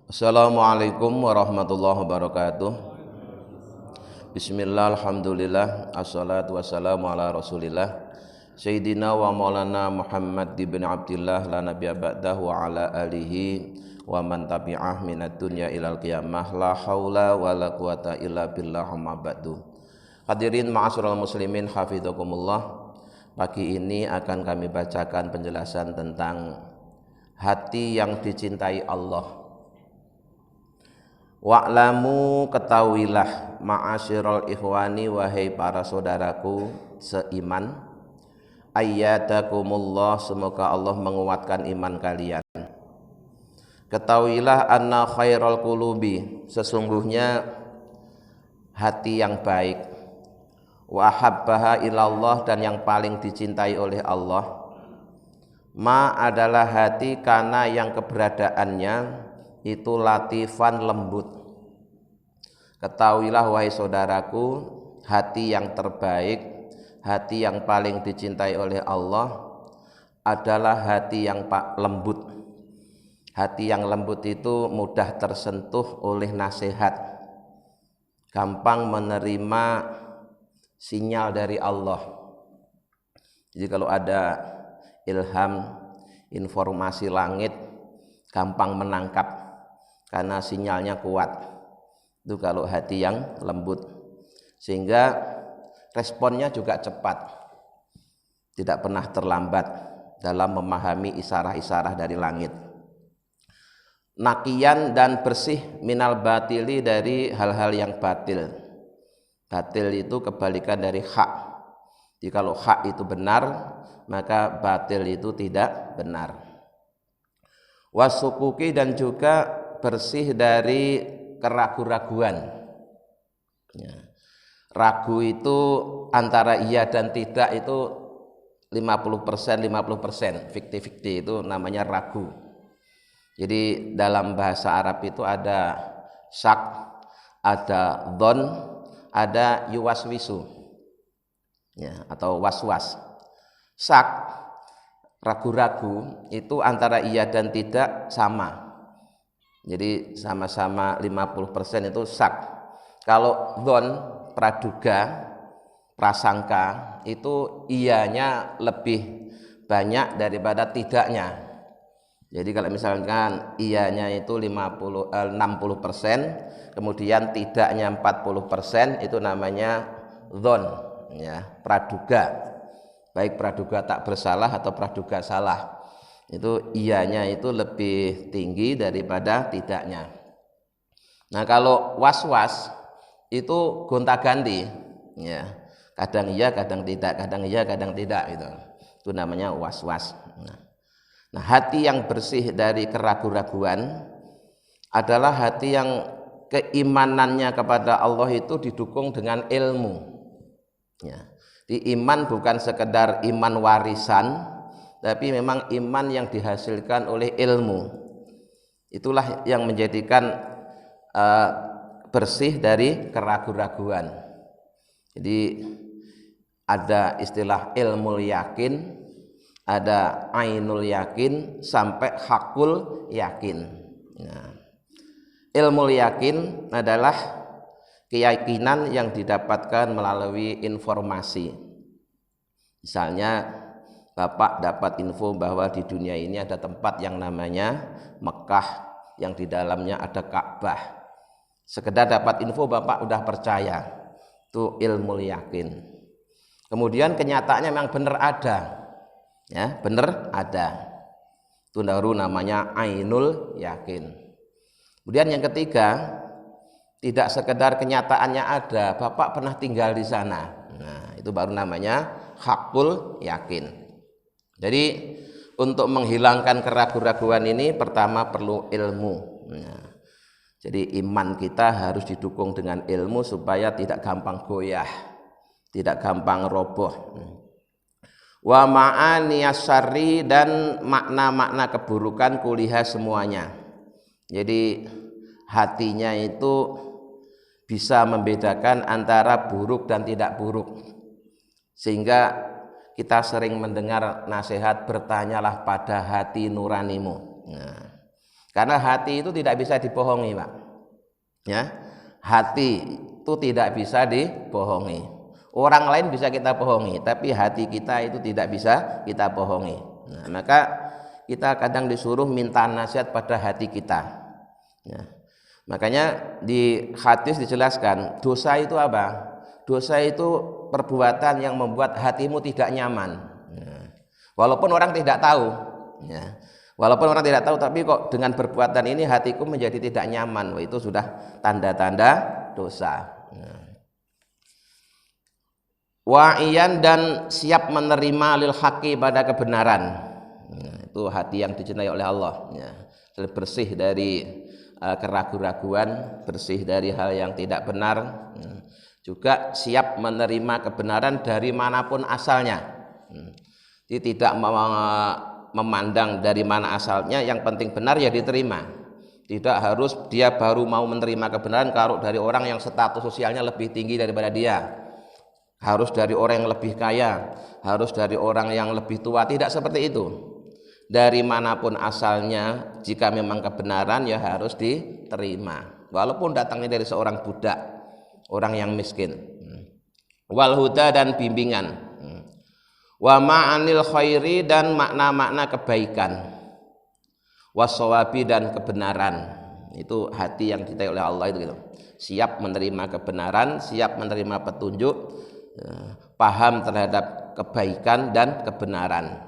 Assalamualaikum warahmatullahi wabarakatuh. Bismillah, alhamdulillah, assalatu wassalamu ala rasulillah Sayyidina wa maulana Muhammad ibn Abdillah la nabiyya ba'dah wa ala alihi wa man tabi'ah minad dunya ilal qiyamah la haula wa la quwata illa billah amma ba'du. Hadirin ma'asyiral muslimin hafizakumullah. Pagi ini akan kami bacakan penjelasan tentang hati yang dicintai Allah. Wa'lamu, ketahuilah, ma'asyiral ikhwani, wahai para saudaraku seiman, ayyadakumullah, semoga Allah menguatkan iman kalian. Ketahuilah anna khairal qulubi, sesungguhnya hati yang baik, wa habbaha ilallah, dan yang paling dicintai oleh Allah, ma adalah hati karena yang keberadaannya itu latifan, lembut. Ketahuilah wahai saudaraku, hati yang terbaik, hati yang paling dicintai oleh Allah adalah hati yang lembut. Hati yang lembut itu mudah tersentuh oleh nasihat, gampang menerima sinyal dari Allah. Jadi kalau ada ilham, informasi langit, gampang menangkap karena sinyalnya kuat. Itu kalau hati yang lembut, sehingga responnya juga cepat, tidak pernah terlambat dalam memahami isarah-isarah dari langit. Nakian, dan bersih, minal batili, dari hal-hal yang batil. Batil itu kebalikan dari hak. Jadi kalau hak itu benar, maka batil itu tidak benar. Wasukuki, dan juga bersih dari keraguan-raguan. Ya. Ragu itu antara iya dan tidak itu 50%, 50%, 50-50 itu namanya ragu. Jadi dalam bahasa Arab itu ada syak, ada dhon, ada yuwaswisu, ya, atau waswas. Syak, ragu-ragu, itu antara iya dan tidak sama. Jadi sama-sama 50% itu syak. Kalau dhon, praduga, prasangka, itu iyanya lebih banyak daripada tidaknya. Jadi kalau misalkan iyanya itu 60%, kemudian tidaknya 40%, itu namanya dhon, ya, praduga. Baik praduga tak bersalah atau praduga salah, itu iyanya itu lebih tinggi daripada tidaknya. Nah kalau was-was itu gonta-ganti, ya, kadang iya kadang tidak, kadang iya kadang tidak, itu namanya was-was. Nah hati yang bersih dari keraguan-raguan adalah hati yang keimanannya kepada Allah itu didukung dengan ilmu, ya. Di iman bukan sekedar iman warisan, tapi memang iman yang dihasilkan oleh ilmu. Itulah yang menjadikan bersih dari keraguan-raguan. Jadi ada istilah ilmu yakin, ada ainul yakin, sampai hakul yakin. Nah, ilmu yakin adalah keyakinan yang didapatkan melalui informasi. Misalnya Bapak dapat info bahwa di dunia ini ada tempat yang namanya Mekah, yang di dalamnya ada Ka'bah. Sekedar dapat info Bapak udah percaya, itu ilmu yakin. Kemudian kenyataannya memang benar ada, ya, benar ada. Itu baru namanya ainul yakin. Kemudian yang ketiga, tidak sekedar kenyataannya ada, Bapak pernah tinggal di sana. Nah, itu baru namanya hakul yakin. Jadi untuk menghilangkan keraguan-raguan ini pertama perlu ilmu. Nah, jadi iman kita harus didukung dengan ilmu supaya tidak gampang goyah, tidak gampang roboh. Wa ma'aniyas syarri, dan makna-makna keburukan kuliah semuanya. Jadi hatinya itu bisa membedakan antara buruk dan tidak buruk, sehingga kita sering mendengar nasihat, bertanyalah pada hati nuranimu. Nah, Karena hati itu tidak bisa dibohongi, Pak. Ya. Hati itu tidak bisa dibohongi. Orang lain bisa kita bohongi, tapi hati kita itu tidak bisa kita bohongi. Nah, maka kita kadang disuruh minta nasihat pada hati kita. Ya. Makanya di hadis dijelaskan, dosa itu apa? Dosa itu perbuatan yang membuat hatimu tidak nyaman. Ya. Walaupun orang tidak tahu. Ya. Walaupun orang tidak tahu, tapi kok dengan perbuatan ini hatiku menjadi tidak nyaman. Wah, itu sudah tanda-tanda dosa. Wa'iyan dan siap menerima lil haqi pada kebenaran. Itu hati yang dicintai oleh Allah. Bersih dari keraguan-raguan, bersih dari hal yang tidak benar. Juga siap menerima kebenaran dari manapun asalnya. Jadi tidak memandang dari mana asalnya, yang penting benar ya diterima. Tidak harus dia baru mau menerima kebenaran kalau dari orang yang status sosialnya lebih tinggi daripada dia, harus dari orang yang lebih kaya, harus dari orang yang lebih tua. Tidak seperti itu. Dari manapun asalnya, jika memang kebenaran ya harus diterima, walaupun datangnya dari seorang budak, orang yang miskin. Wal huda dan bimbingan. Wa ma'anil khairi dan makna-makna kebaikan, wassawabi dan kebenaran. Itu hati yang dicintai oleh Allah itu gitu. Siap menerima kebenaran, siap menerima petunjuk, paham terhadap kebaikan dan kebenaran.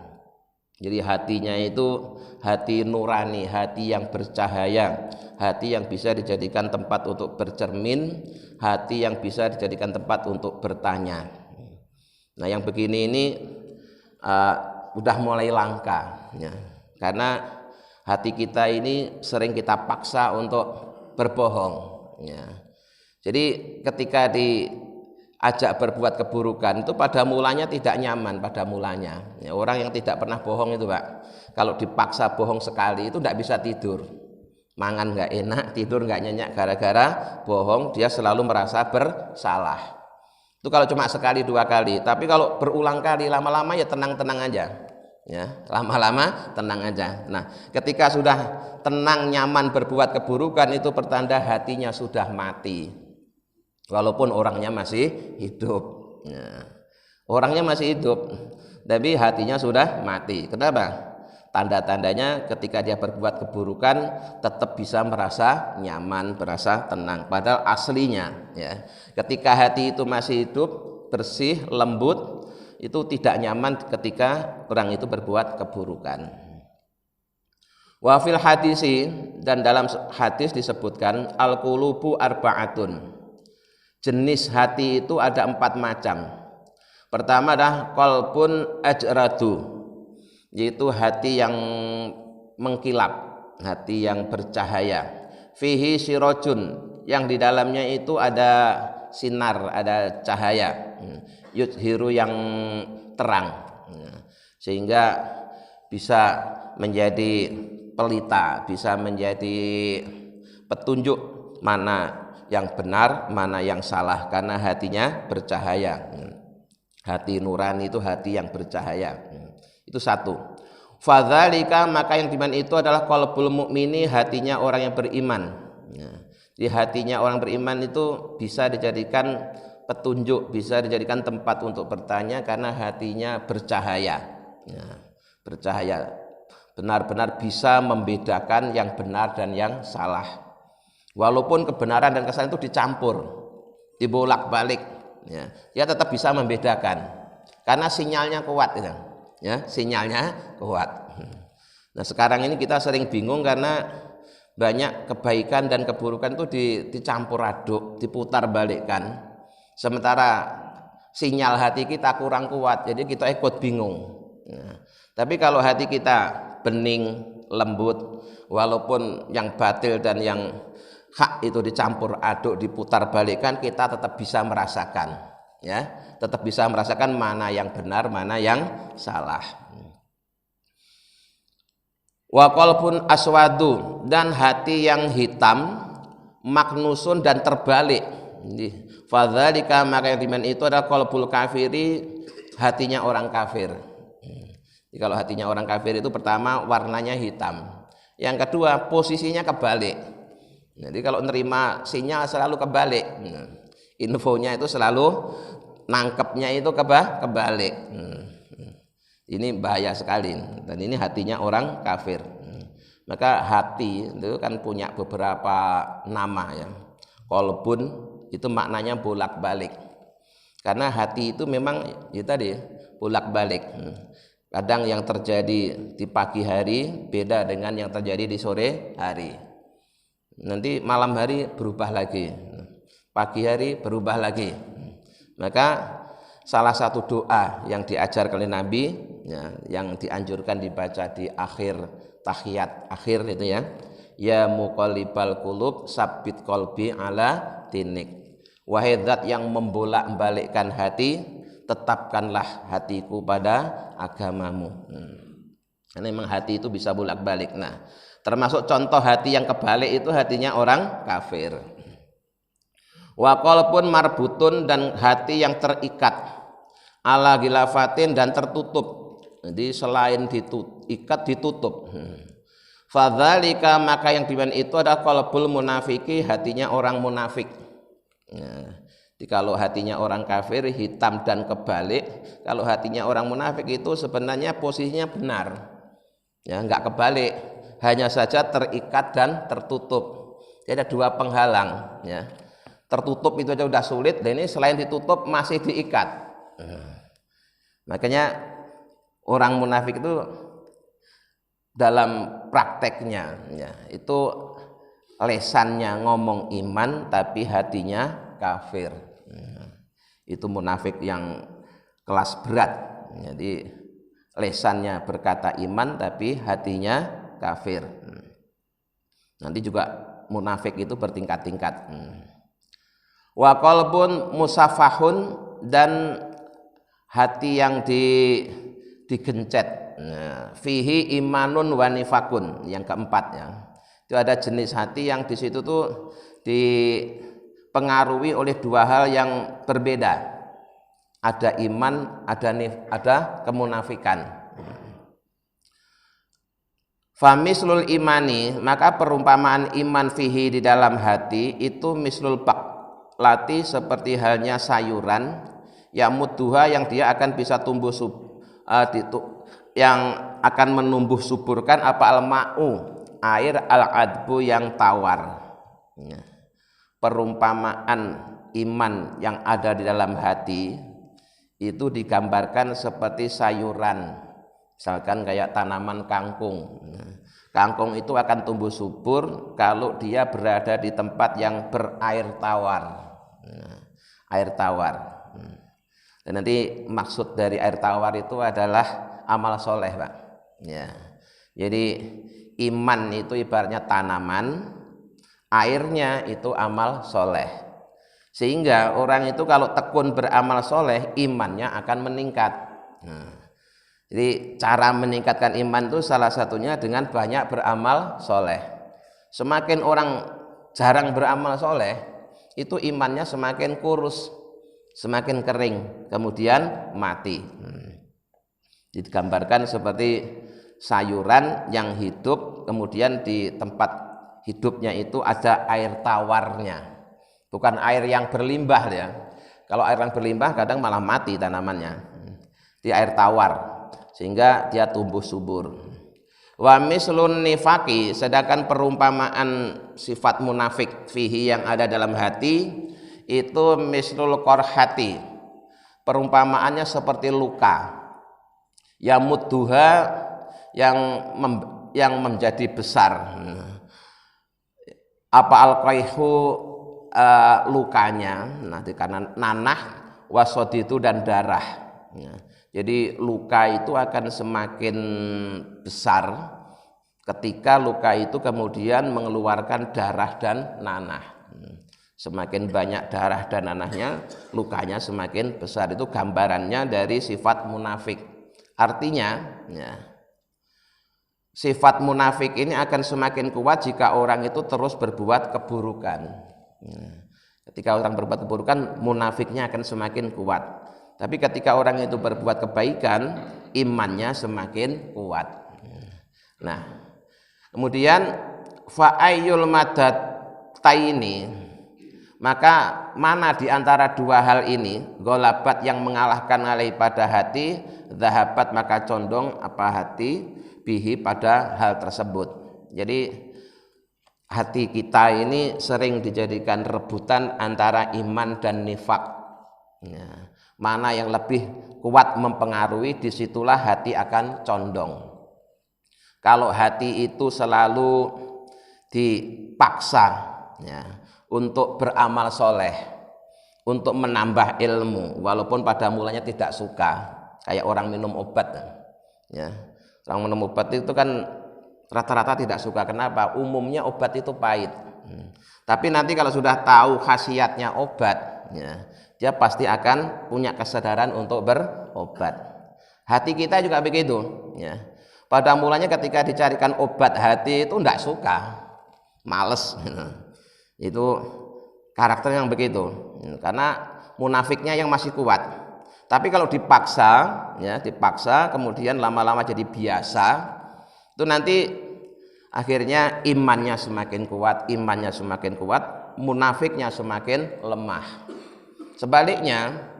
Jadi hatinya itu hati nurani, hati yang bercahaya, hati yang bisa dijadikan tempat untuk bercermin, hati yang bisa dijadikan tempat untuk bertanya. Nah, yang begini ini udah mulai langka, ya. Karena hati kita ini sering kita paksa untuk berbohong, ya. Jadi ketika diajak berbuat keburukan itu pada mulanya tidak nyaman, pada mulanya. Ya, orang yang tidak pernah bohong itu, Pak, kalau dipaksa bohong sekali itu tidak bisa tidur, mangan nggak enak, tidur nggak nyenyak gara-gara bohong. Dia selalu merasa bersalah. Itu kalau cuma sekali dua kali, tapi kalau berulang kali lama-lama ya tenang-tenang aja, ya, lama-lama tenang aja. Nah, ketika sudah tenang nyaman berbuat keburukan itu pertanda hatinya sudah mati, walaupun orangnya masih hidup. Ya. Orangnya masih hidup, tapi hatinya sudah mati. Kenapa? Tanda-tandanya ketika dia berbuat keburukan tetap bisa merasa nyaman, merasa tenang. Padahal aslinya, ya, ketika hati itu masih hidup, bersih, lembut, itu tidak nyaman ketika orang itu berbuat keburukan. Wa fil hadisi, dan dalam hadis disebutkan al-qulubu arba'atun. Jenis hati itu ada 4 macam. Pertama adalah qalbun ajradu, yaitu hati yang mengkilap, hati yang bercahaya. Fihi sirajun, yang di dalamnya itu ada sinar, ada cahaya. Yudhiru, yang terang, sehingga bisa menjadi pelita, bisa menjadi petunjuk mana yang benar, mana yang salah, karena hatinya bercahaya. Hati nurani itu hati yang bercahaya. Itu satu. Fadzalika, maka yang diman itu adalah qalbul mukmini, hatinya orang yang beriman. Jadi hatinya orang beriman itu bisa dijadikan petunjuk, bisa dijadikan tempat untuk bertanya karena hatinya bercahaya. Bercahaya, benar-benar bisa membedakan yang benar dan yang salah. Walaupun kebenaran dan kesalahan itu dicampur, dibolak-balik, dia tetap bisa membedakan karena sinyalnya kuat, ya, sinyalnya kuat. Nah, sekarang ini kita sering bingung karena banyak kebaikan dan keburukan itu dicampur aduk, diputar balikkan. Sementara sinyal hati kita kurang kuat, jadi kita ikut bingung. Tapi kalau hati kita bening, lembut, walaupun yang batil dan yang hak itu dicampur aduk, diputar balikkan, kita tetap bisa merasakan, ya, tetap bisa merasakan mana yang benar, mana yang salah. Wa qalbun aswadu, dan hati yang hitam, maknusun dan terbalik. Fadzalika, maka yang diman itu adalah qalbul kafiri, hatinya orang kafir. Jadi kalau hatinya orang kafir itu pertama warnanya hitam. Yang kedua, posisinya kebalik. Jadi kalau nerima sinyal selalu kebalik. Infonya itu selalu nangkepnya itu kebalik. Ini bahaya sekali, dan ini hatinya orang kafir. Maka hati itu kan punya beberapa nama ya. Qalbun itu maknanya bolak-balik. Karena hati itu memang ya tadi bolak-balik. Kadang yang terjadi di pagi hari beda dengan yang terjadi di sore hari. Nanti malam hari berubah lagi. Pagi hari berubah lagi. Maka salah satu doa yang diajarkan oleh Nabi ya, yang dianjurkan dibaca di akhir tahiyat akhir itu ya muqallibal qulub sabbit qalbi ala dinik. Wahai zat yang membolak-balikkan hati, tetapkanlah hatiku pada agamamu. Karena memang hati itu bisa bolak-balik. Nah, termasuk contoh hati yang kebalik itu hatinya orang kafir. Wa qalbun marbutun, dan hati yang terikat ala gilafatin, dan tertutup. Jadi selain diikat ditutup. Fadzalika, maka yang demikian itu adalah qalbul munafiki, hatinya orang munafik. Jadi kalau hatinya orang kafir hitam dan kebalik, kalau hatinya orang munafik itu sebenarnya posisinya benar. Ya, enggak kebalik, hanya saja terikat dan tertutup. Jadi ada dua penghalang ya. Tertutup itu aja udah sulit, dan ini selain ditutup masih diikat. Makanya orang munafik itu dalam prakteknya ya, itu lesannya ngomong iman tapi hatinya kafir. Itu munafik yang kelas berat. Jadi lesannya berkata iman tapi hatinya kafir. Nanti juga munafik itu bertingkat-tingkat. Wa qalbun musafahun, dan hati yang digencet. Fihi imanun wa nifakun, yang keempat ya. Itu ada jenis hati yang di situ tuh dipengaruhi oleh dua hal yang berbeda. Ada iman, ada kemunafikan. Famislul imani, maka perumpamaan iman fihi di dalam hati itu mislul lati, seperti halnya sayuran yang mudduha, yang dia akan bisa tumbuh yang akan menumbuh suburkan apa al-ma'u, air, al-adbu yang tawar. Perumpamaan iman yang ada di dalam hati itu digambarkan seperti sayuran, misalkan kayak tanaman kangkung. Kangkung itu akan tumbuh subur kalau dia berada di tempat yang berair tawar. Air tawar. Dan nanti maksud dari air tawar itu adalah amal soleh, Pak. Ya. Jadi iman itu ibaratnya tanaman, airnya itu amal soleh. Sehingga orang itu kalau tekun beramal soleh, imannya akan meningkat. Jadi cara meningkatkan iman itu salah satunya dengan banyak beramal soleh. Semakin orang jarang beramal soleh, itu imannya semakin kurus, semakin kering, kemudian mati. Digambarkan seperti sayuran yang hidup, kemudian di tempat hidupnya itu ada air tawarnya, bukan air yang berlimbah ya. Kalau air yang berlimbah kadang malah mati tanamannya. Di air tawar, sehingga dia tumbuh subur. Wa mislun nifaki, sedangkan perumpamaan sifat munafik fihi yang ada dalam hati itu mislul qorhati, perumpamaannya seperti luka yamudduha, yang menjadi besar. Apa al-qayhu, lukanya, nanti karena nanah, wasoditu, dan darah. Jadi luka itu akan semakin besar ketika luka itu kemudian mengeluarkan darah dan nanah. Semakin banyak darah dan nanahnya, lukanya semakin besar. Itu gambarannya dari sifat munafik. Artinya ya, sifat munafik ini akan semakin kuat jika orang itu terus berbuat keburukan. Ketika orang berbuat keburukan, munafiknya akan semakin kuat. Tapi ketika orang itu berbuat kebaikan, imannya semakin kuat. Nah, Kemudian fa ayyul madataini, maka mana di antara dua hal ini, golabat yang mengalahkan alai pada hati, zahabat maka condong apa hati bihi pada hal tersebut. Jadi hati kita ini sering dijadikan rebutan antara iman dan nifak. Ya, mana yang lebih kuat mempengaruhi, disitulah hati akan condong. Kalau hati itu selalu dipaksa ya, untuk beramal soleh, untuk menambah ilmu, walaupun pada mulanya tidak suka, kayak orang minum obat ya. Orang minum obat itu kan rata-rata tidak suka. Kenapa? Umumnya obat itu pahit. Tapi nanti kalau sudah tahu khasiatnya obat ya, dia pasti akan punya kesadaran untuk berobat. Hati kita juga begitu ya. Pada mulanya ketika dicarikan obat hati itu tidak suka, males. Itu karakter yang begitu, karena munafiknya yang masih kuat. Tapi kalau dipaksa, ya dipaksa, kemudian lama-lama jadi biasa, itu nanti akhirnya imannya semakin kuat, munafiknya semakin lemah. Sebaliknya,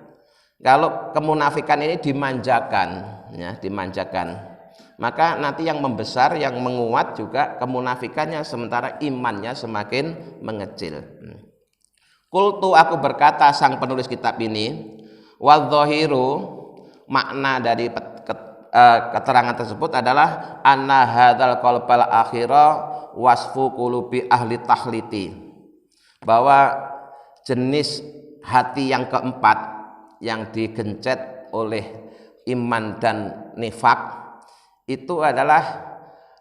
kalau kemunafikan ini dimanjakan, ya dimanjakan, maka nanti yang membesar, yang menguat juga kemunafikannya, sementara imannya semakin mengecil. Qultu, aku berkata, sang penulis kitab ini, wadzahiru, makna dari keterangan tersebut adalah anna hadzal qalbal akhira wasfu qulubi ahli tahliti, bahwa jenis hati yang keempat yang digencet oleh iman dan nifak itu adalah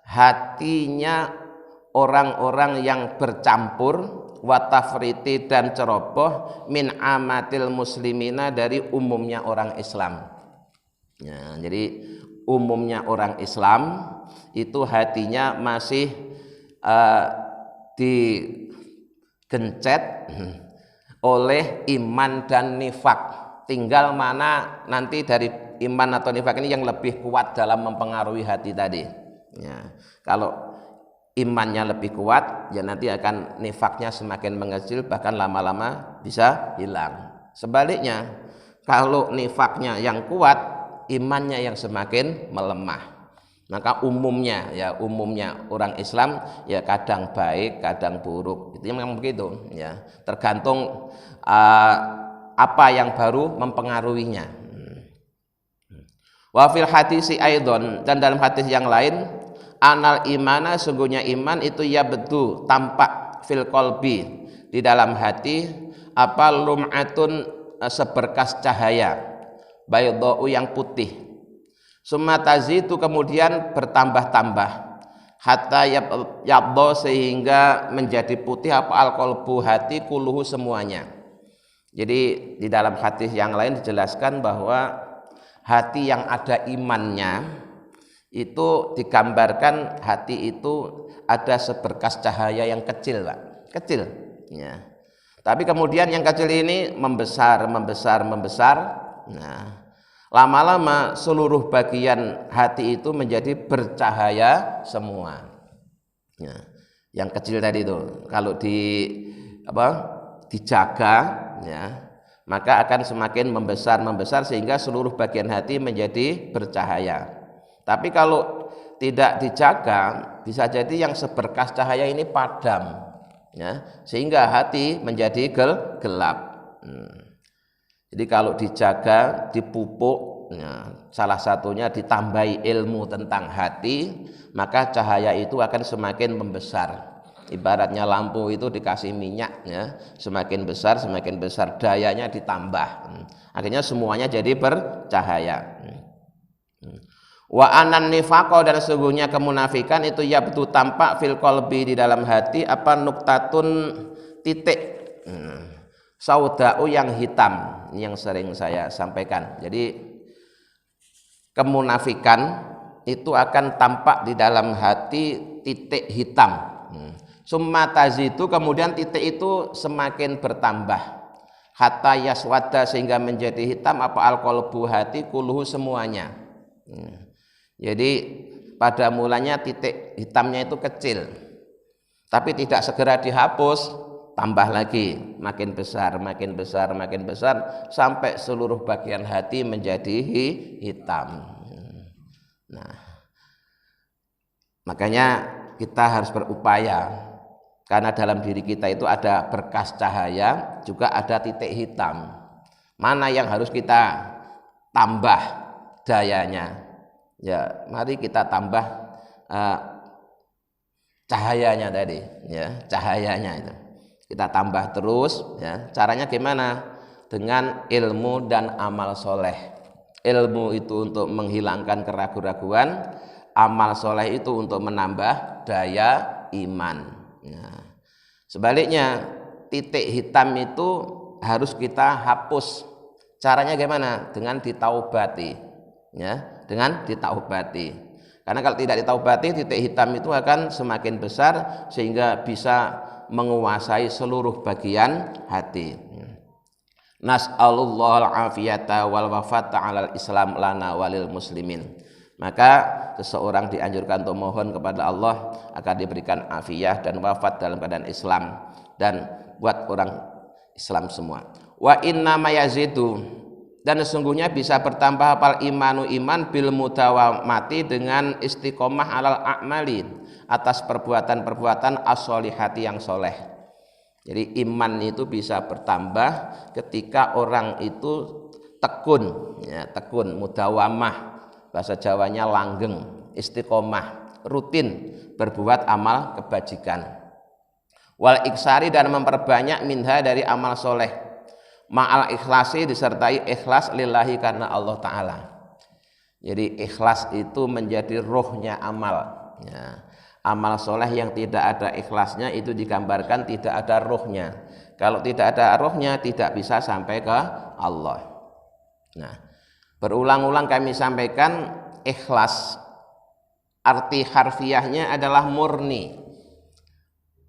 hatinya orang-orang yang bercampur watafriti dan ceroboh min amatil muslimina, dari umumnya orang Islam ya. Jadi umumnya orang Islam itu hatinya masih digencet oleh iman dan nifak. Tinggal mana nanti dari iman atau nifak ini yang lebih kuat dalam mempengaruhi hati tadi ya. Kalau imannya lebih kuat, ya nanti akan nifaknya semakin mengecil, bahkan lama-lama bisa hilang. Sebaliknya, kalau nifaknya yang kuat, imannya yang semakin melemah, maka umumnya orang Islam ya kadang baik, kadang buruk. Itu memang begitu ya, tergantung apa yang baru mempengaruhinya. Wa fil hadisi aidon, dan dalam hadis yang lain, anal imana, sungguhnya iman itu ya betul tampak fil qalbi, di dalam hati, apa lum'atun, seberkas cahaya, baydau yang putih, summa tazitu, kemudian bertambah-tambah, hatta yabdo, sehingga menjadi putih apa al-qalbu, hati, kuluhu, semuanya. Jadi di dalam hadis yang lain dijelaskan bahwa hati yang ada imannya itu digambarkan hati itu ada seberkas cahaya yang kecil, Pak. Kecil ya. Tapi kemudian yang kecil ini membesar. Nah, lama-lama seluruh bagian hati itu menjadi bercahaya semua. Ya. Yang kecil tadi itu kalau dijaga ya, maka akan semakin membesar sehingga seluruh bagian hati menjadi bercahaya. Tapi kalau tidak dijaga, bisa jadi yang seberkas cahaya ini padam ya, sehingga hati menjadi gelap. Jadi kalau dijaga, dipupuk ya, salah satunya ditambahi ilmu tentang hati, maka cahaya itu akan semakin membesar. Ibaratnya lampu itu dikasih minyak ya, semakin besar dayanya ditambah, akhirnya semuanya jadi bercahaya. Wa anan nifaqo, dan sesungguhnya kemunafikan itu ya betul tampak fil qalbi, di dalam hati, apa nuktatun, titik, saudau yang hitam, yang sering saya sampaikan. Jadi kemunafikan itu akan tampak di dalam hati titik hitam. Summa tazitu, kemudian titik itu semakin bertambah, hatta yaswada, sehingga menjadi hitam apa al-qalbu, hati, kuluhu, semuanya. Jadi pada mulanya titik hitamnya itu kecil, tapi tidak segera dihapus, tambah lagi, makin besar, makin besar, makin besar, sampai seluruh bagian hati menjadi hitam. Nah, makanya kita harus berupaya, karena dalam diri kita itu ada berkas cahaya, juga ada titik hitam. Mana yang harus kita tambah dayanya? Ya, mari kita tambah cahayanya tadi, ya, cahayanya itu. Kita tambah terus, ya. Caranya gimana? Dengan ilmu dan amal soleh. Ilmu itu untuk menghilangkan keraguan-raguan, amal soleh itu untuk menambah daya iman. Nah, sebaliknya titik hitam itu harus kita hapus. Caranya gimana? Dengan ditaubati, ya, dengan ditaubati. Karena kalau tidak ditaubati, titik hitam itu akan semakin besar sehingga bisa menguasai seluruh bagian hati. Nas'alullah al-afiyata wal wafata 'alal Islam lana walil muslimin. Maka seseorang dianjurkan untuk mohon kepada Allah agar diberikan afiyah dan wafat dalam keadaan Islam, dan buat orang Islam semua. Wa inna mayazidu, dan sesungguhnya bisa bertambah apal imanu iman bil mudawamati, dengan istiqomah alal a'mali, atas perbuatan-perbuatan as-solihati yang soleh. Jadi iman itu bisa bertambah ketika orang itu tekun, ya, tekun, mudawamah, bahasa Jawanya langgeng, istiqomah, rutin berbuat amal kebajikan. Wal iksari, dan memperbanyak minha dari amal soleh, ma'al ikhlasi, disertai ikhlas lillahi, karena Allah Ta'ala. Jadi ikhlas itu menjadi rohnya amal, ya. Amal soleh yang tidak ada ikhlasnya itu digambarkan tidak ada rohnya. Kalau tidak ada rohnya tidak bisa sampai ke Allah. Nah, berulang-ulang kami sampaikan, ikhlas arti harfiahnya adalah murni.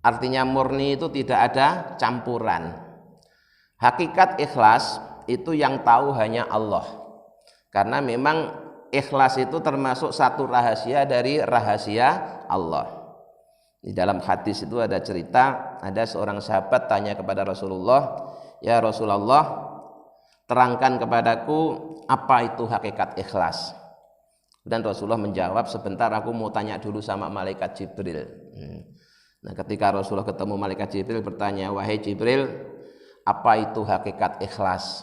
Artinya murni itu tidak ada campuran. Hakikat ikhlas itu yang tahu hanya Allah. Karena memang ikhlas itu termasuk satu rahasia dari rahasia Allah. Di dalam hadis itu ada cerita, ada seorang sahabat tanya kepada Rasulullah, "Ya Rasulullah, terangkan kepadaku apa itu hakikat ikhlas." Dan Rasulullah menjawab, "Sebentar, aku mau tanya dulu sama malaikat Jibril." Nah, ketika Rasulullah ketemu malaikat Jibril, bertanya, "Wahai Jibril, apa itu hakikat ikhlas?"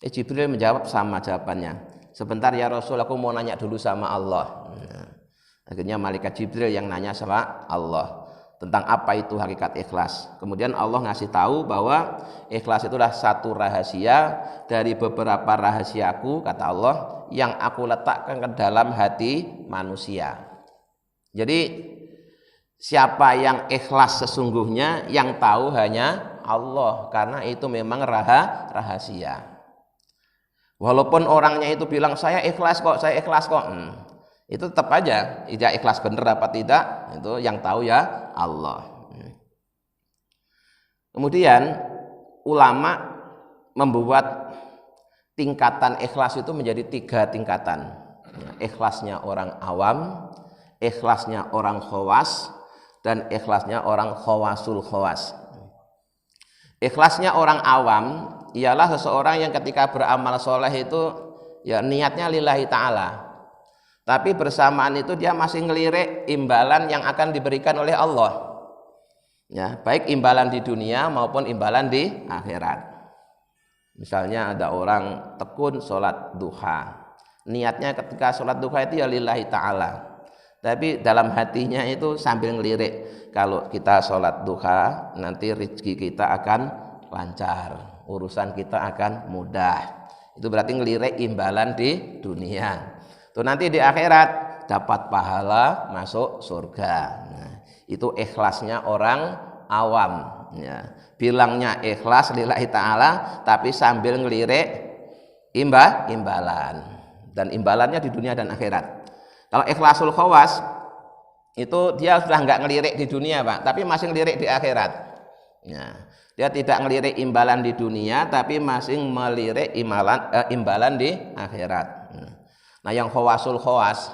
Jibril menjawab sama jawabannya, "Sebentar ya Rasul, aku mau nanya dulu sama Allah." Akhirnya malaikat Jibril yang nanya sama Allah tentang apa itu hakikat ikhlas. Kemudian Allah ngasih tahu bahwa ikhlas itulah satu rahasia dari beberapa rahasiaku, kata Allah, yang aku letakkan ke dalam hati manusia. Jadi siapa yang ikhlas sesungguhnya, yang tahu hanya Allah, karena itu memang rahasia. Walaupun orangnya itu bilang saya ikhlas kok, itu tetap aja tidak ikhlas, bener apa tidak, itu yang tahu ya Allah. Kemudian ulama membuat tingkatan ikhlas itu menjadi 3 tingkatan. Ikhlasnya orang awam, ikhlasnya orang khawas, dan ikhlasnya orang khawasul khawas. Ikhlasnya orang awam ialah seseorang yang ketika beramal soleh itu ya niatnya lillahi ta'ala, tapi bersamaan itu dia masih ngelirik imbalan yang akan diberikan oleh Allah, ya, baik imbalan di dunia maupun imbalan di akhirat. Misalnya ada orang tekun sholat duha, niatnya ketika sholat duha itu ya lillahi ta'ala, tapi dalam hatinya itu sambil ngelirik, kalau kita sholat duha nanti rezeki kita akan lancar, urusan kita akan mudah. Itu berarti ngelirik imbalan di dunia. Tuh nanti di akhirat dapat pahala masuk surga. Nah, itu ikhlasnya orang awam, ya. Bilangnya ikhlas lillahi ta'ala, tapi sambil ngelirik imbalan, dan imbalannya di dunia dan akhirat. Kalau ikhlasul khawas itu dia sudah nggak ngelirik di dunia, Pak, tapi masih ngelirik di akhirat. Ya, dia tidak ngelirik imbalan di dunia, tapi masih melirik imbalan di akhirat. Nah, yang khawasul khawas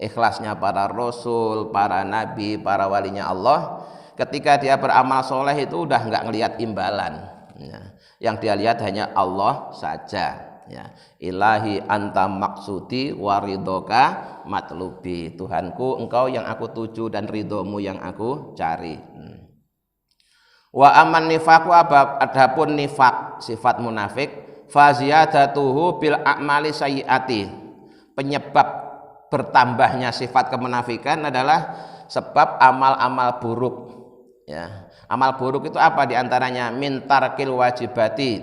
ikhlasnya para rasul, para nabi, para walinya Allah. Ketika dia beramal soleh itu udah nggak ngelihat imbalan, ya. Yang dia lihat hanya Allah saja, ya. Ilahi anta maksudi waridoka matlubi, Tuhanku engkau yang aku tuju dan ridhomu yang aku cari. Wa aman nifaku, adapun nifak sifat munafik, faziyadatuhu bil a'mali sayyiati, penyebab bertambahnya sifat kemunafikan adalah sebab amal-amal buruk, ya. Amal buruk itu apa diantaranya? Min tarkil wajibati,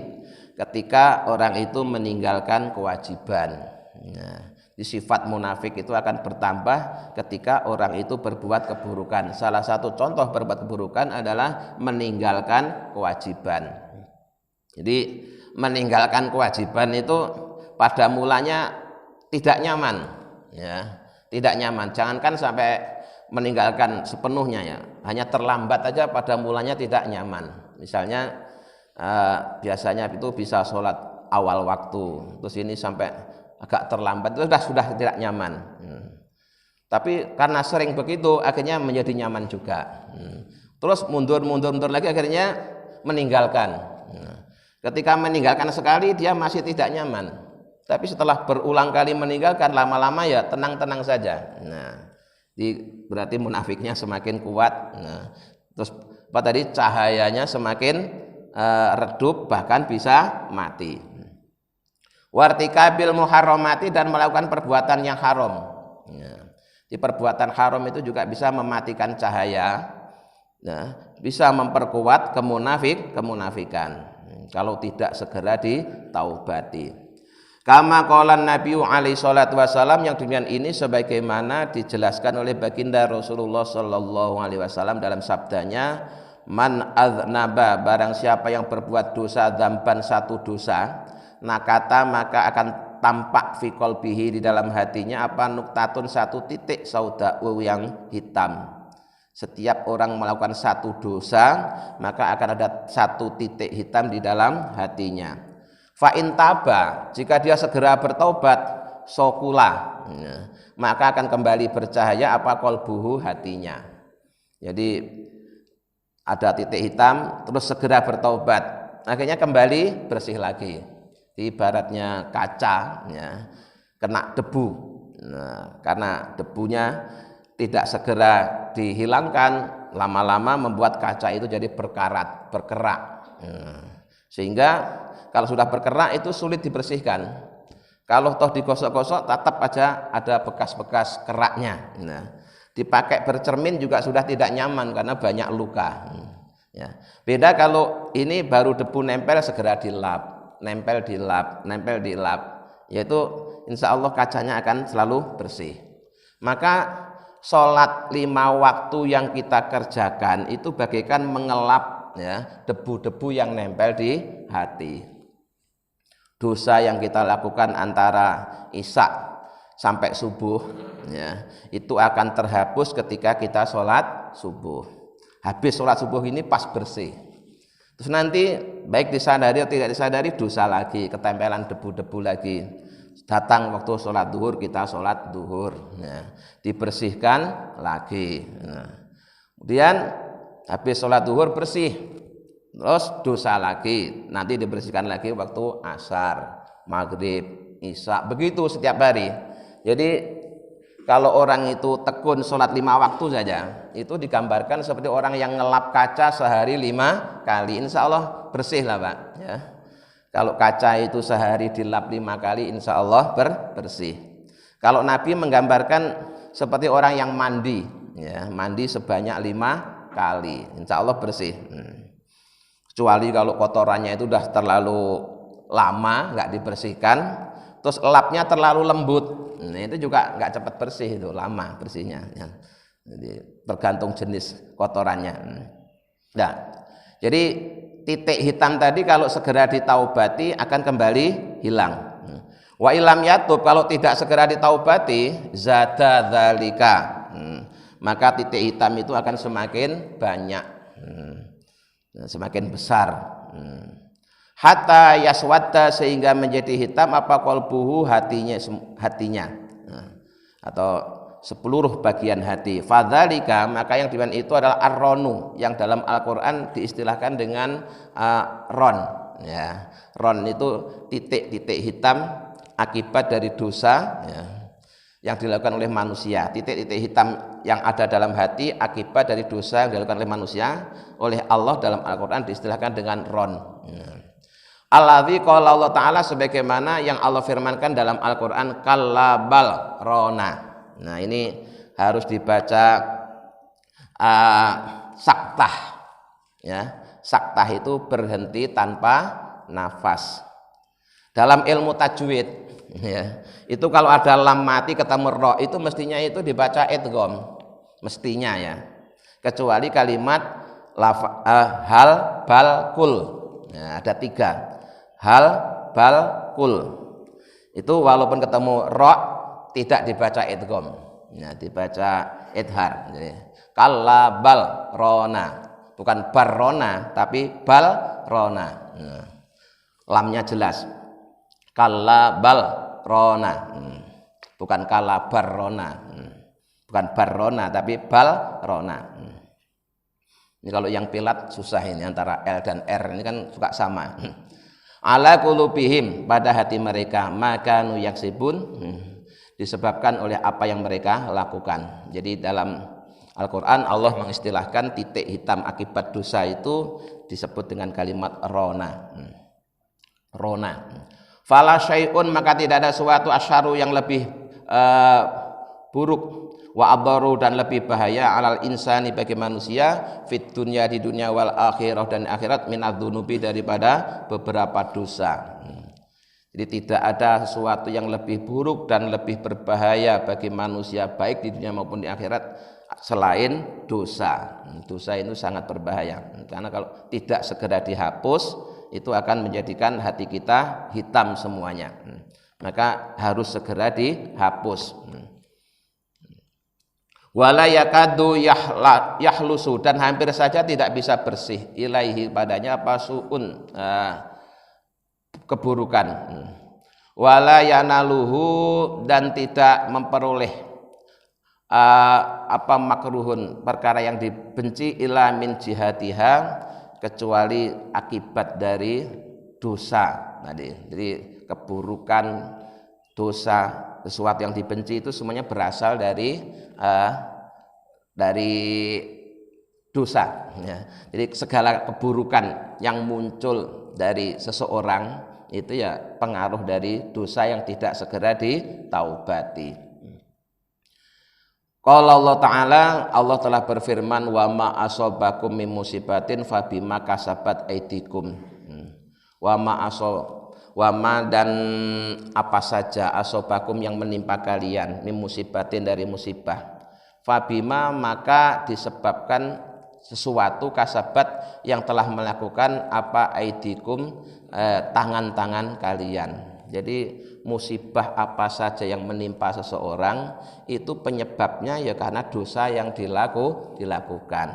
ketika orang itu meninggalkan kewajiban, ya. Di sifat munafik itu akan bertambah ketika orang itu berbuat keburukan. Salah satu contoh berbuat keburukan adalah meninggalkan kewajiban. Jadi meninggalkan kewajiban itu pada mulanya tidak nyaman, ya, tidak nyaman. Jangankan sampai meninggalkan sepenuhnya, ya, hanya terlambat aja pada mulanya tidak nyaman. Misalnya biasanya itu bisa sholat awal waktu, terus ini sampai agak terlambat itu sudah tidak nyaman. Tapi karena sering begitu akhirnya menjadi nyaman juga. Terus mundur lagi akhirnya meninggalkan. Ketika meninggalkan sekali dia masih tidak nyaman. Tapi setelah berulang kali meninggalkan, lama-lama ya tenang-tenang saja. Berarti munafiknya semakin kuat. Terus apa tadi, cahayanya semakin redup, bahkan bisa mati. Wartikabil muharramati, dan melakukan perbuatan yang haram. Di perbuatan haram itu juga bisa mematikan cahaya, bisa memperkuat kemunafikan kalau tidak segera ditaubati. Kama qalan Nabi alaihi salatu wasallam, yang demikian ini sebagaimana dijelaskan oleh baginda Rasulullah sallallahu alaihi wasallam dalam sabdanya, man adznaba, barang siapa yang berbuat dosa, dzamban satu dosa, nakata maka akan tampak fi qalbihi, di dalam hatinya apa, nuktatun satu titik, sauda'u yang hitam. Setiap orang melakukan satu dosa maka akan ada satu titik hitam di dalam hatinya. Fa in taba, jika dia segera bertaubat, sokula, maka akan kembali bercahaya apa, qalbuhu, hatinya. Jadi ada titik hitam terus segera bertaubat, akhirnya kembali bersih lagi. Ibaratnya kaca, ya, kena debu. Karena debunya tidak segera dihilangkan, lama-lama membuat kaca itu jadi berkerak. Sehingga kalau sudah berkerak itu sulit dibersihkan. Kalau toh digosok-gosok tetap aja ada bekas-bekas keraknya. Dipakai bercermin juga sudah tidak nyaman karena banyak luka. Ya. Beda kalau ini baru debu nempel, segera dilap. Nempel dilap, yaitu insya Allah kacanya akan selalu bersih. Maka sholat 5 waktu yang kita kerjakan itu bagaikan mengelap, ya, debu-debu yang nempel di hati. Dosa yang kita lakukan antara isya sampai subuh, ya, itu akan terhapus ketika kita sholat subuh. Habis sholat subuh ini pas bersih. Terus nanti baik disadari atau tidak disadari dosa lagi, ketempelan debu-debu lagi. Datang waktu sholat duhur, kita sholat duhur, ya, dibersihkan lagi. Kemudian habis sholat duhur bersih, terus dosa lagi, nanti dibersihkan lagi waktu asar, maghrib, isya, begitu setiap hari. Jadi kalau orang itu tekun sholat 5 waktu saja, itu digambarkan seperti orang yang ngelap kaca sehari 5 kali. Insya Allah bersih lah Pak, ya. Kalau kaca itu sehari dilap 5 kali, insya Allah bersih. Kalau Nabi menggambarkan seperti orang yang mandi, ya, mandi sebanyak 5 kali, insya Allah bersih. Kecuali kalau kotorannya itu sudah terlalu lama nggak dibersihkan, terus lapnya terlalu lembut, itu juga nggak cepat bersih, itu lama bersihnya, ya. Jadi tergantung jenis kotorannya. Nah, jadi titik hitam tadi kalau segera ditaubati akan kembali hilang. Wa ilam yatub, kalau tidak segera ditaubati, zada dzalika, maka titik hitam itu akan semakin banyak, semakin besar. Hatta yaswadda, sehingga menjadi hitam apa, qalbuhu, hatinya. Atau seluruh bagian hati. Fadzalika, maka yang demikian itu adalah ar-ronu, yang dalam Al-Qur'an diistilahkan dengan ron, ya. Ron itu titik-titik hitam akibat dari dosa, ya, yang dilakukan oleh manusia. Titik-titik hitam yang ada dalam hati akibat dari dosa yang dilakukan oleh manusia, oleh Allah dalam Al-Qur'an diistilahkan dengan ron. Alladzi qala Allah Ta'ala, sebagaimana yang Allah firmankan dalam Al-Qur'an, kallabal rona. Nah, ini harus dibaca saktah, ya. Saktah itu berhenti tanpa nafas. Dalam ilmu tajwid, ya, itu kalau ada lam mati ketemu ro, itu mestinya itu dibaca idgham, mestinya, ya. Kecuali kalimat hal bal kul. Nah, ada 3. Hal bal kul. Itu walaupun ketemu ro tidak dibaca idgham. Nah, dibaca idhar. Jadi kalla bal rona, bukan barrona tapi bal rona. Nah, lamnya jelas. Kalla bal rona, bukan kalla barrona, bukan barrona tapi bal rona. Ini kalau yang pilat susah ini, antara L dan R ini kan suka sama. Ala qulubihim, pada hati mereka, maka nu yaksibun, disebabkan oleh apa yang mereka lakukan. Jadi dalam Al-Qur'an Allah mengistilahkan titik hitam akibat dosa itu disebut dengan kalimat rona. Rona. Fala syai'un, maka tidak ada suatu asyaru yang lebih buruk, wa adharu, dan lebih bahaya, alal insani, bagi manusia, fit dunya, di dunia, wal akhirah, dan akhirat, minadzunubi, daripada beberapa dosa. Jadi tidak ada sesuatu yang lebih buruk dan lebih berbahaya bagi manusia baik di dunia maupun di akhirat selain dosa. Dosa itu sangat berbahaya, karena kalau tidak segera dihapus itu akan menjadikan hati kita hitam semuanya. Maka harus segera dihapus. Wala yakadu yahlusu, dan hampir saja tidak bisa bersih, ilaihi, padanya apa, suun, keburukan. Wala yanaluhu, dan tidak memperoleh makruhun, perkara yang dibenci, ila min jihatiha, kecuali akibat dari dosa tadi. Jadi keburukan, dosa, sesuatu yang dibenci itu semuanya berasal dari dosa, ya. Jadi segala keburukan yang muncul dari seseorang itu ya pengaruh dari dosa yang tidak segera ditaubati. Qala Allah Ta'ala, Allah telah berfirman, wa ma asobakum min musibatin fabima kasabat aidikum. Wa ma, dan apa saja, asobakum, yang menimpa kalian, min musibatin, dari musibah, fabima, maka disebabkan sesuatu, kasabat, yang telah melakukan apa, aidikum, tangan-tangan kalian. Jadi musibah apa saja yang menimpa seseorang itu penyebabnya ya karena dosa yang dilakukan.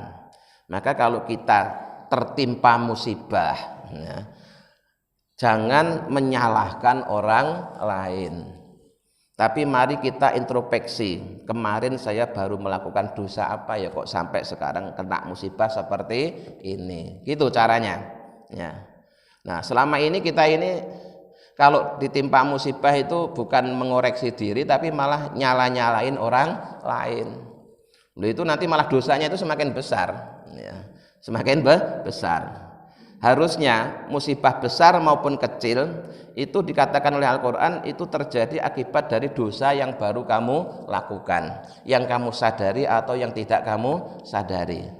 Maka kalau kita tertimpa musibah, ya, jangan menyalahkan orang lain, tapi mari kita introspeksi, kemarin saya baru melakukan dosa apa ya kok sampai sekarang kena musibah seperti ini, gitu caranya, ya. Nah, selama ini kita ini kalau ditimpa musibah itu bukan mengoreksi diri, tapi malah nyala-nyalain orang lain. Lalu itu nanti malah dosanya itu semakin besar, ya, semakin besar. Harusnya musibah besar maupun kecil itu dikatakan oleh Al-Quran itu terjadi akibat dari dosa yang baru kamu lakukan, yang kamu sadari atau yang tidak kamu sadari.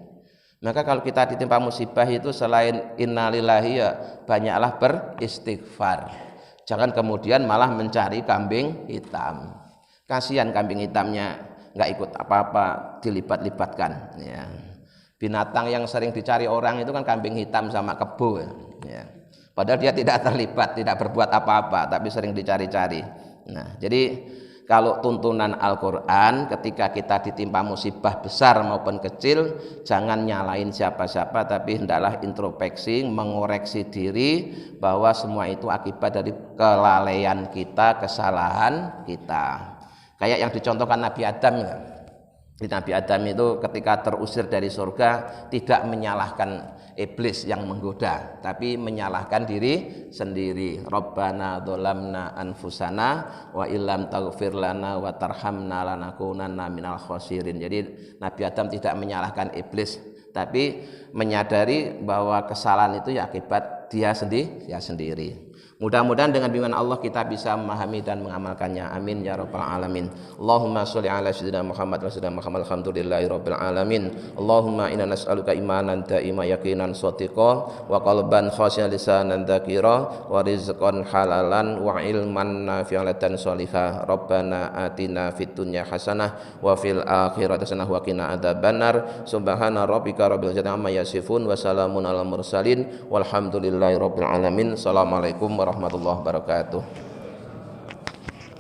Maka kalau kita ditimpa musibah itu selain innalillahi, ya banyaklah beristighfar. Jangan kemudian malah mencari kambing hitam. Kasihan kambing hitamnya nggak ikut apa-apa, dilibat-libatkan, ya. Binatang yang sering dicari orang itu kan kambing hitam sama kebo, ya. Padahal dia tidak terlibat, tidak berbuat apa-apa, tapi sering dicari-cari. Nah, jadi kalau tuntunan Al-Quran ketika kita ditimpa musibah besar maupun kecil, jangan nyalain siapa-siapa, tapi hendaklah introspeksi, mengoreksi diri bahwa semua itu akibat dari kelalaian kita, kesalahan kita. Kayak yang dicontohkan Nabi Adam ya. Nabi Adam itu ketika terusir dari surga tidak menyalahkan iblis yang menggoda, tapi menyalahkan diri sendiri. Rabbana dzalamna anfusana wa illam taghfir lana wa tarhamna lanakunanna minal khosirin. Jadi Nabi Adam tidak menyalahkan iblis, tapi menyadari bahwa kesalahan itu ya akibat dia sendiri. Mudah-mudahan dengan bimbingan Allah kita bisa memahami dan mengamalkannya. Amin ya rabbal alamin. Allahumma sholli ala sayyidina Muhammad wa sallam Muhammad alhamdulillahi rabbil alamin. Allahumma inna nas'aluka imanan da'ima yaqinan shadiqa wa qalban khashiyan lisanan dzakira wa rizqan halalan wa ilman nafi'an sholihah. Rabbana atina fid dunya hasanah wa fil akhirati hasanah wa qina adzabannar. Subhana rabbika rabbil izzati amma yasifun wa salamun alal mursalin walhamdulillahi rabbil alamin. Assalamualaikum warahmatullahi wabarakatuh.